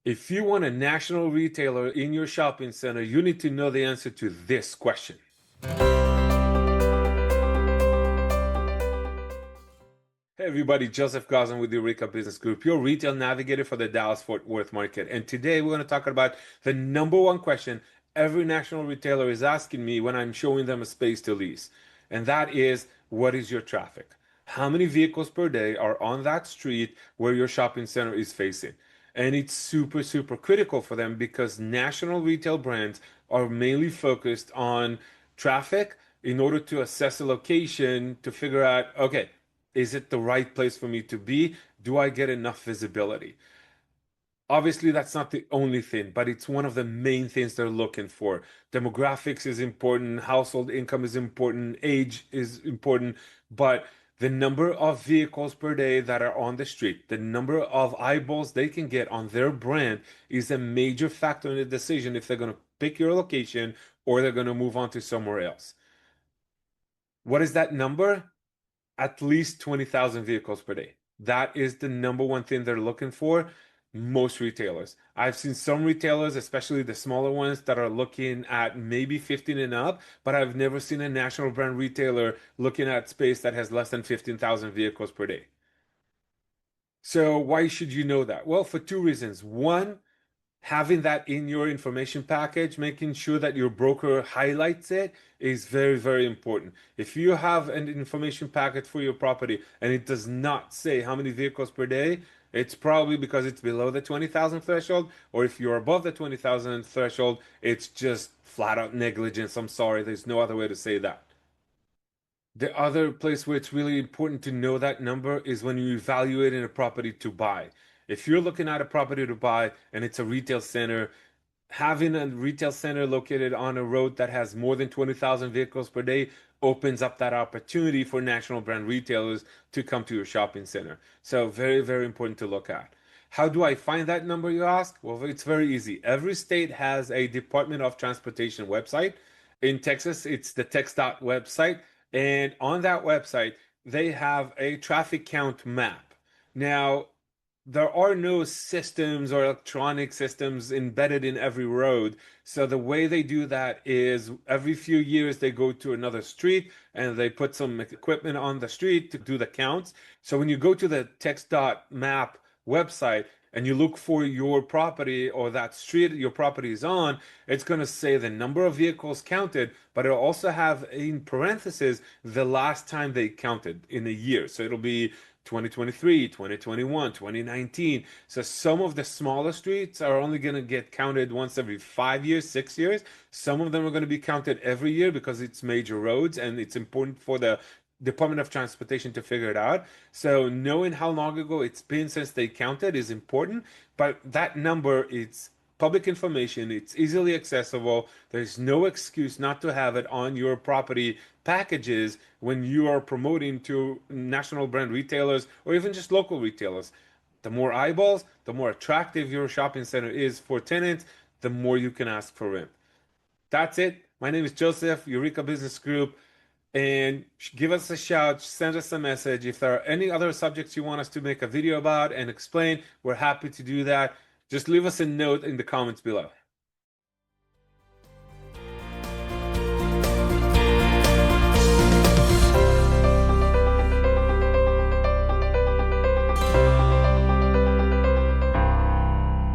If you want a national retailer in your shopping center, you need to know the answer to this question. Hey everybody, Joseph Gazan with the Eureka Business Group, your retail navigator for the Dallas-Fort Worth market. And today we're going to talk about the number one question every national retailer is asking me when I'm showing them a space to lease. And that is, what is your traffic? How many vehicles per day are on that street where your shopping center is facing? And it's super, super critical for them because national retail brands are mainly focused on traffic in order to assess a location to figure out, okay, is it the right place for me to be? Do I get enough visibility? Obviously, that's not the only thing, but it's one of the main things they're looking for. Demographics is important, household income is important, age is important, but the number of vehicles per day that are on the street, the number of eyeballs they can get on their brand is a major factor in the decision if they're going to pick your location or they're going to move on to somewhere else. What is that number? At least 20,000 vehicles per day. That is the number one thing they're looking for. Most retailers. I've seen some retailers, especially the smaller ones, that are looking at maybe 15 and up, but I've never seen a national brand retailer looking at space that has less than 15,000 vehicles per day. So why should you know that? Well, for two reasons. One, having that in your information package, making sure that your broker highlights it is very, very important. If you have an information packet for your property and it does not say how many vehicles per day, it's probably because it's below the 20,000 threshold, or if you're above the 20,000 threshold, it's just flat out negligence. I'm sorry, there's no other way to say that. The other place where it's really important to know that number is when you're evaluating a property to buy. If you're looking at a property to buy and it's a retail center, having a retail center located on a road that has more than 20,000 vehicles per day opens up that opportunity for national brand retailers to come to your shopping center. So very, very important to look at. How do I find that number, you ask? Well, it's very easy. Every state has a Department of Transportation website. In Texas, it's the TxDOT website. And on that website, they have a traffic count map. Now, there are no systems or electronic systems embedded in every road. So the way they do that is every few years they go to another street and they put some equipment on the street to do the counts. So when you go to the text.map website and you look for your property or that street your property is on, it's going to say the number of vehicles counted, but it'll also have in parentheses the last time they counted in a year. So it'll be 2023, 2021, 2019. So some of the smaller streets are only going to get counted once every 5 years, 6 years. Some of them are going to be counted every year because it's major roads and it's important for the Department of Transportation to figure it out. So knowing how long ago it's been since they counted is important, but that number it's public information, it's easily accessible. There's no excuse not to have it on your property packages when you are promoting to national brand retailers or even just local retailers. The more eyeballs, the more attractive your shopping center is for tenants, the more you can ask for rent. That's it. My name is Joseph, Eureka Business Group, and give us a shout, send us a message. If there are any other subjects you want us to make a video about and explain, we're happy to do that. Just leave us a note in the comments below.